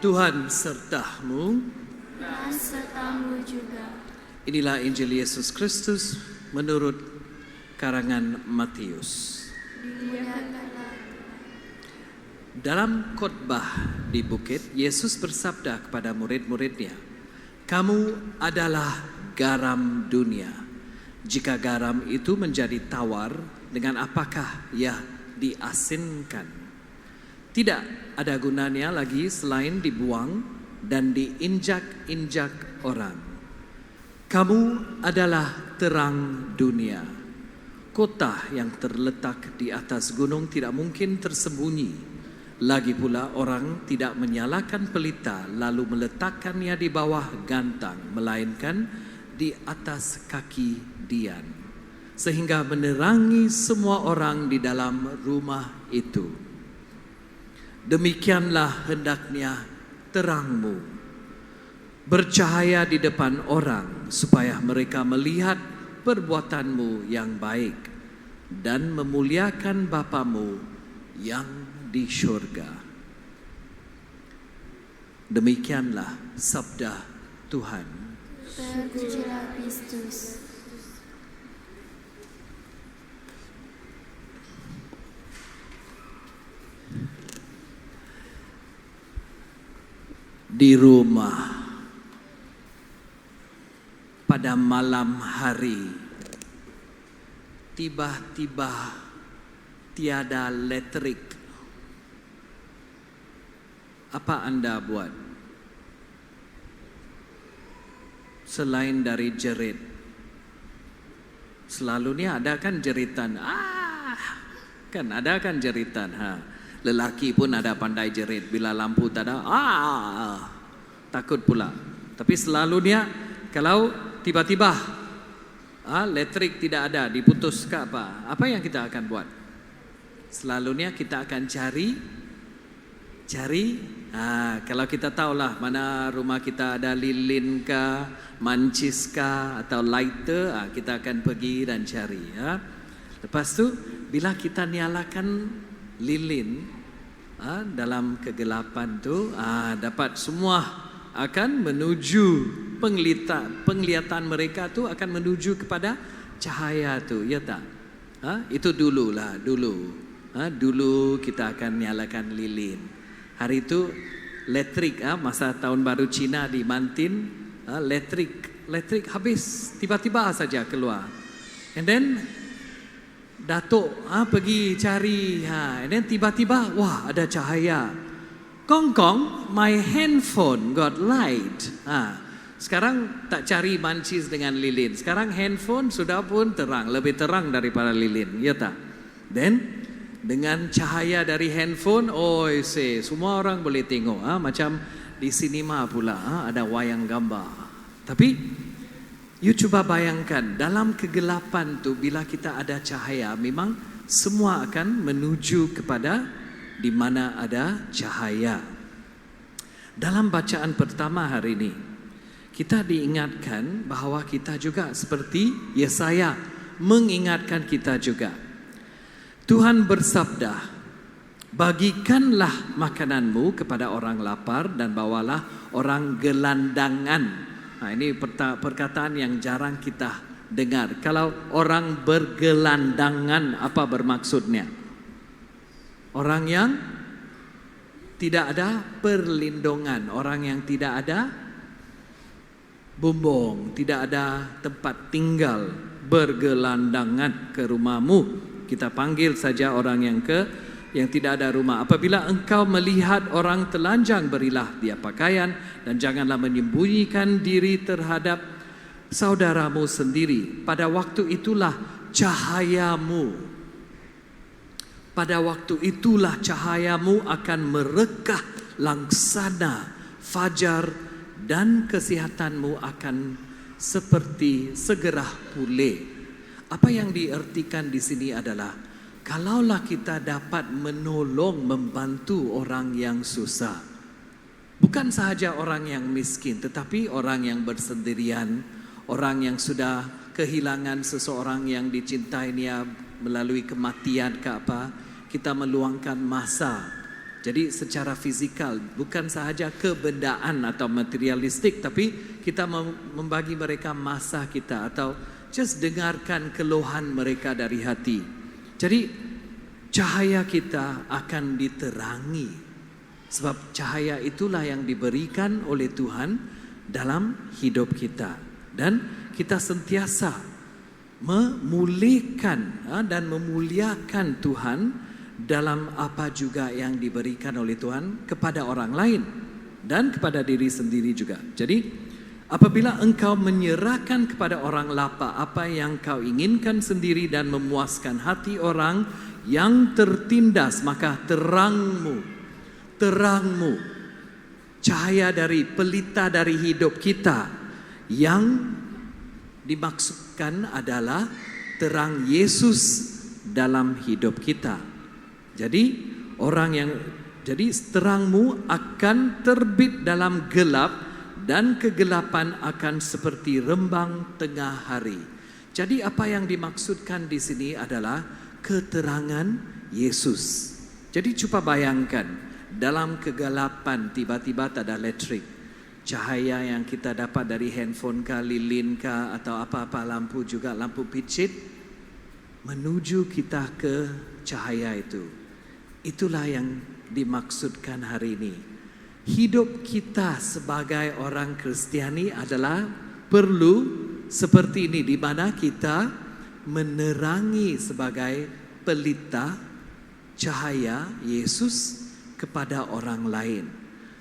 Tuhan sertamu. Dan sertamu juga. Inilah Injil Yesus Kristus menurut karangan Matius. Dimuliakanlah. Dalam khotbah di bukit, Yesus bersabda kepada murid-muridnya, "Kamu adalah garam dunia. Jika garam itu menjadi tawar, dengan apakah ia diasinkan? Tidak ada gunanya lagi selain dibuang dan diinjak-injak orang. Kamu adalah terang dunia. Kota yang terletak di atas gunung tidak mungkin tersembunyi. Lagi pula orang tidak menyalakan pelita lalu meletakkannya di bawah gantang, melainkan di atas kaki dian, sehingga menerangi semua orang di dalam rumah itu. Demikianlah hendaknya terangmu bercahaya di depan orang, supaya mereka melihat perbuatanmu yang baik dan memuliakan Bapamu yang di syurga." Demikianlah sabda Tuhan. Terpujilah Kristus. Di rumah pada malam hari, tiba-tiba tiada listrik. Apa Anda buat? Selain dari jerit. Selalunya ada kan jeritan. Kan ada kan jeritan. Lelaki pun ada pandai jerit. Bila lampu tak ada, takut pula. Tapi selalunya kalau tiba-tiba listrik tidak ada, diputus ke apa yang kita akan buat? Selalunya kita akan cari. Kalau kita tahulah mana rumah kita ada lilin kah, mancis kah, atau lighter, kita akan pergi dan cari. Lepas tu bila kita nyalakan lilin dalam kegelapan tu, dapat semua akan menuju penglihatan mereka tu akan menuju kepada cahaya tu, ya tak? Itu dulu kita akan nyalakan lilin. Hari itu listrik, masa tahun baru Cina di Mantin, listrik habis tiba-tiba saja keluar. And then Datuk pergi cari, and then tiba-tiba wah ada cahaya. Kong, my handphone got light. Sekarang tak cari mancis dengan lilin. Sekarang handphone sudah pun terang, lebih terang daripada lilin, ya tak? Then dengan cahaya dari handphone, semua orang boleh tengok. Macam di sinema pula, ada wayang gambar. Tapi you cuba bayangkan, dalam kegelapan tu bila kita ada cahaya, memang semua akan menuju kepada di mana ada cahaya. Dalam bacaan pertama hari ini, kita diingatkan bahawa kita juga seperti Yesaya mengingatkan kita juga. Tuhan bersabda, "Bagikanlah makananmu kepada orang lapar dan bawalah orang gelandangan." Ini perkataan yang jarang kita dengar. Kalau orang bergelandangan, apa bermaksudnya? Orang yang tidak ada perlindungan, orang yang tidak ada bumbung, tidak ada tempat tinggal, bergelandangan ke rumahmu. Kita panggil saja orang yang tidak ada rumah. Apabila engkau melihat orang telanjang, berilah dia pakaian, dan janganlah menyembunyikan diri terhadap saudaramu sendiri. Pada waktu itulah cahayamu akan merekah langsana fajar, dan kesehatanmu akan seperti segera pulih. Apa yang diartikan di sini adalah, kalaulah kita dapat menolong, membantu orang yang susah, bukan sahaja orang yang miskin, tetapi orang yang bersendirian, orang yang sudah kehilangan seseorang yang dicintainya melalui kematian ke apa, kita meluangkan masa Jadi secara fizikal, bukan sahaja kebendaan atau materialistik, tapi kita membagi mereka masa kita atau just dengarkan keluhan mereka dari hati. Jadi cahaya kita akan diterangi. Sebab cahaya itulah yang diberikan oleh Tuhan dalam hidup kita. Dan kita sentiasa memulihkan dan memuliakan Tuhan dalam apa juga yang diberikan oleh Tuhan kepada orang lain dan kepada diri sendiri juga. Jadi apabila engkau menyerahkan kepada orang lapar apa yang kau inginkan sendiri dan memuaskan hati orang yang tertindas, maka terangmu, cahaya dari pelita dari hidup kita yang dimaksudkan adalah terang Yesus dalam hidup kita. Jadi terangmu akan terbit dalam gelap dan kegelapan akan seperti rembang tengah hari. Jadi apa yang dimaksudkan di sini adalah keterangan Yesus. Jadi cuba bayangkan dalam kegelapan tiba-tiba tak ada elektrik. Cahaya yang kita dapat dari handphone kah, lilin kah atau apa-apa lampu juga, lampu picit menuju kita ke cahaya itu. Itulah yang dimaksudkan hari ini. Hidup kita sebagai orang Kristiani adalah perlu seperti ini, di mana kita menerangi sebagai pelita cahaya Yesus kepada orang lain.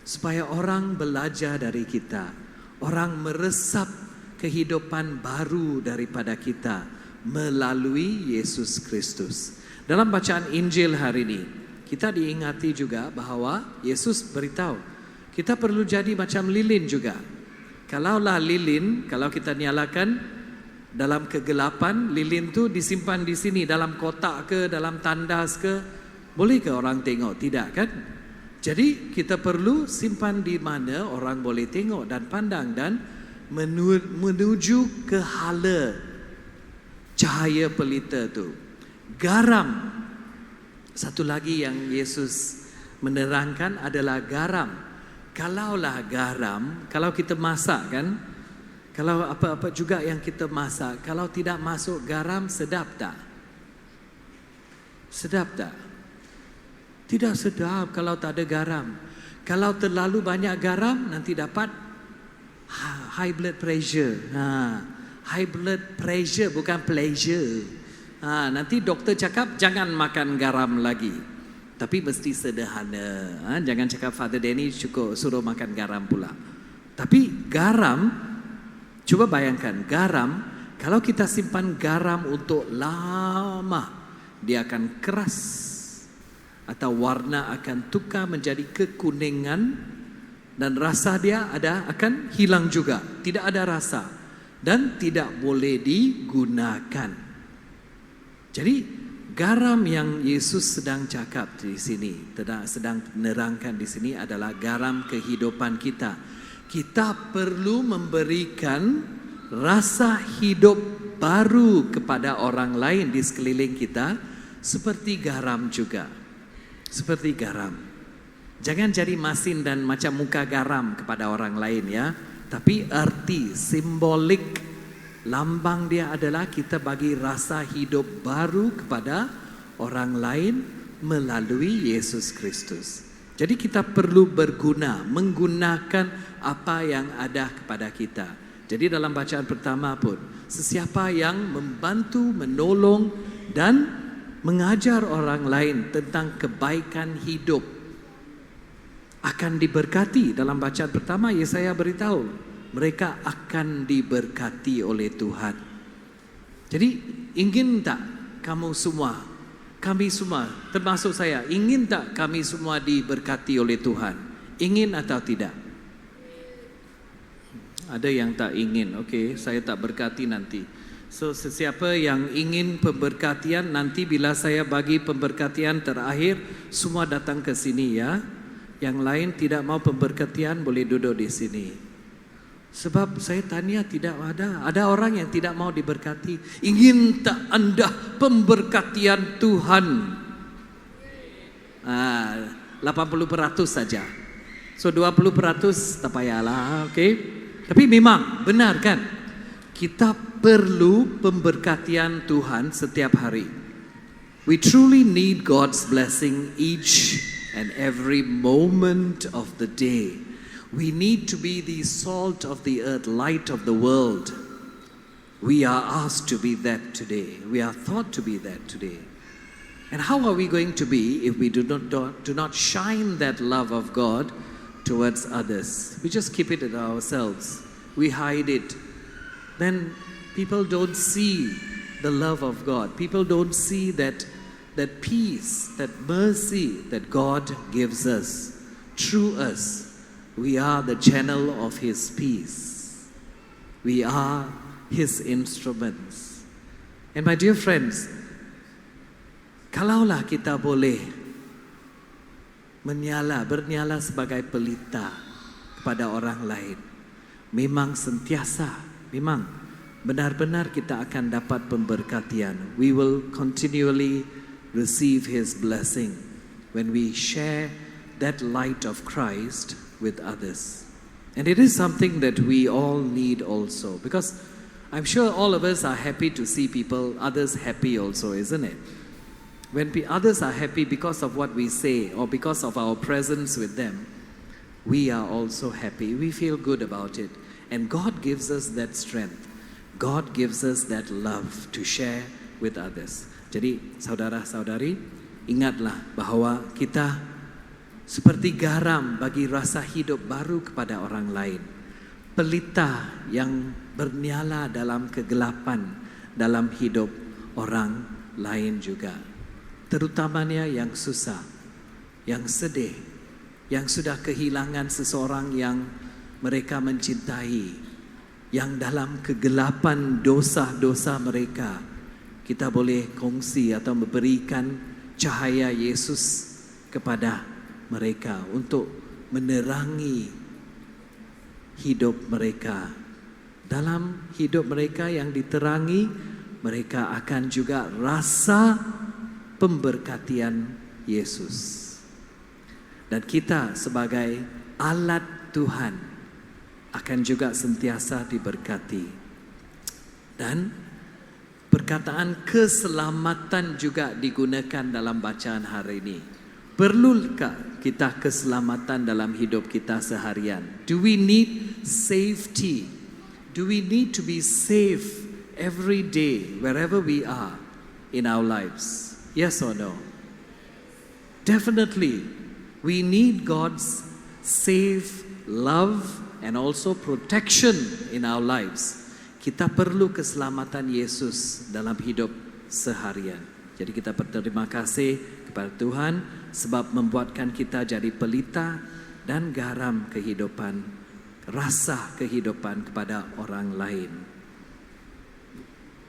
Supaya orang belajar dari kita, orang meresap kehidupan baru daripada kita melalui Yesus Kristus. Dalam bacaan Injil hari ini, kita diingati juga bahwa Yesus beritahu kita perlu jadi macam lilin juga. Kalaulah lilin, kalau kita nyalakan dalam kegelapan, lilin tu disimpan di sini dalam kotak ke, dalam tandas ke, boleh ke orang tengok? Tidak kan? Jadi kita perlu simpan di mana orang boleh tengok dan pandang dan menuju ke hala cahaya pelita tu. Garam. Satu lagi yang Yesus menerangkan adalah garam. Kalaulah garam, kalau kita masak kan, kalau apa-apa juga yang kita masak, kalau tidak masuk garam, sedap tak? Sedap tak? Tidak sedap kalau tak ada garam. Kalau terlalu banyak garam, nanti dapat high blood pressure. High blood pressure bukan pleasure. Nanti doktor cakap jangan makan garam lagi. Tapi mesti sederhana. Jangan cakap Father Danny cukup suruh makan garam pula. Tapi garam, coba bayangkan garam, kalau kita simpan garam untuk lama, dia akan keras. Atau warna akan tukar menjadi kekuningan. Dan rasa dia akan hilang juga. Tidak ada rasa. Dan tidak boleh digunakan. Jadi garam yang Yesus sedang cakap di sini, sedang menerangkan di sini adalah garam kehidupan kita. Kita perlu memberikan rasa hidup baru kepada orang lain di sekeliling kita seperti garam juga. Seperti garam. Jangan jadi masin dan macam muka garam kepada orang lain ya. Tapi arti simbolik lambang dia adalah kita bagi rasa hidup baru kepada orang lain melalui Yesus Kristus. Jadi kita perlu menggunakan apa yang ada kepada kita. Jadi dalam bacaan pertama pun, sesiapa yang membantu, menolong dan mengajar orang lain tentang kebaikan hidup akan diberkati. Dalam bacaan pertama Yesaya beritahu mereka akan diberkati oleh Tuhan. Jadi ingin tak kami semua termasuk saya, ingin tak kami semua diberkati oleh Tuhan? Ingin atau tidak? Ada yang tak ingin. Okey, saya tak berkati nanti. So sesiapa yang ingin pemberkatian, nanti bila saya bagi pemberkatian terakhir, semua datang ke sini ya. Yang lain tidak mau pemberkatian boleh duduk di sini. Sebab saya tanya tidak ada. Ada orang yang tidak mau diberkati. Ingin tak anda pemberkatian Tuhan? 80% saja. So 20% tak payahlah, okay? Tapi memang benar kan? Kita perlu pemberkatian Tuhan setiap hari. We truly need God's blessing each and every moment of the day. We need to be the salt of the earth, light of the world. We are asked to be that today. We are thought to be that today. And how are we going to be if we do not shine that love of God towards others? We just keep it at ourselves. We hide it. Then people don't see the love of God. People don't see that peace, that mercy that God gives us through us. We are the channel of His peace. We are His instruments. And my dear friends, kalaulah kita boleh bernyala sebagai pelita kepada orang lain, memang benar-benar kita akan dapat pemberkatian. We will continually receive His blessing when we share that light of Christ with others. And it is something that we all need also, because I'm sure all of us are happy to see others happy also, isn't it? When others are happy because of what we say or because of our presence with them, we are also happy. We feel good about it. And God gives us that strength. God gives us that love to share with others. Jadi saudara-saudari, ingatlah bahwa kita seperti garam bagi rasa hidup baru kepada orang lain. Pelita yang bernyala dalam kegelapan dalam hidup orang lain juga. Terutamanya yang susah, yang sedih, yang sudah kehilangan seseorang yang mereka mencintai, yang dalam kegelapan dosa-dosa mereka, kita boleh kongsi atau memberikan cahaya Yesus kepada mereka untuk menerangi hidup mereka. Dalam hidup mereka yang diterangi, mereka akan juga rasa pemberkatian Yesus. Dan kita sebagai alat Tuhan akan juga sentiasa diberkati. Dan perkataan keselamatan juga digunakan dalam bacaan hari ini. Perlukah kita keselamatan dalam hidup kita seharian? Do we need safety? Do we need to be safe every day wherever we are in our lives? Yes or no? Definitely. We need God's safe love and also protection in our lives. Kita perlu keselamatan Yesus dalam hidup seharian. Jadi kita berterima kasih kepada Tuhan sebab membuatkan kita jadi pelita dan garam kehidupan, rasa kehidupan kepada orang lain.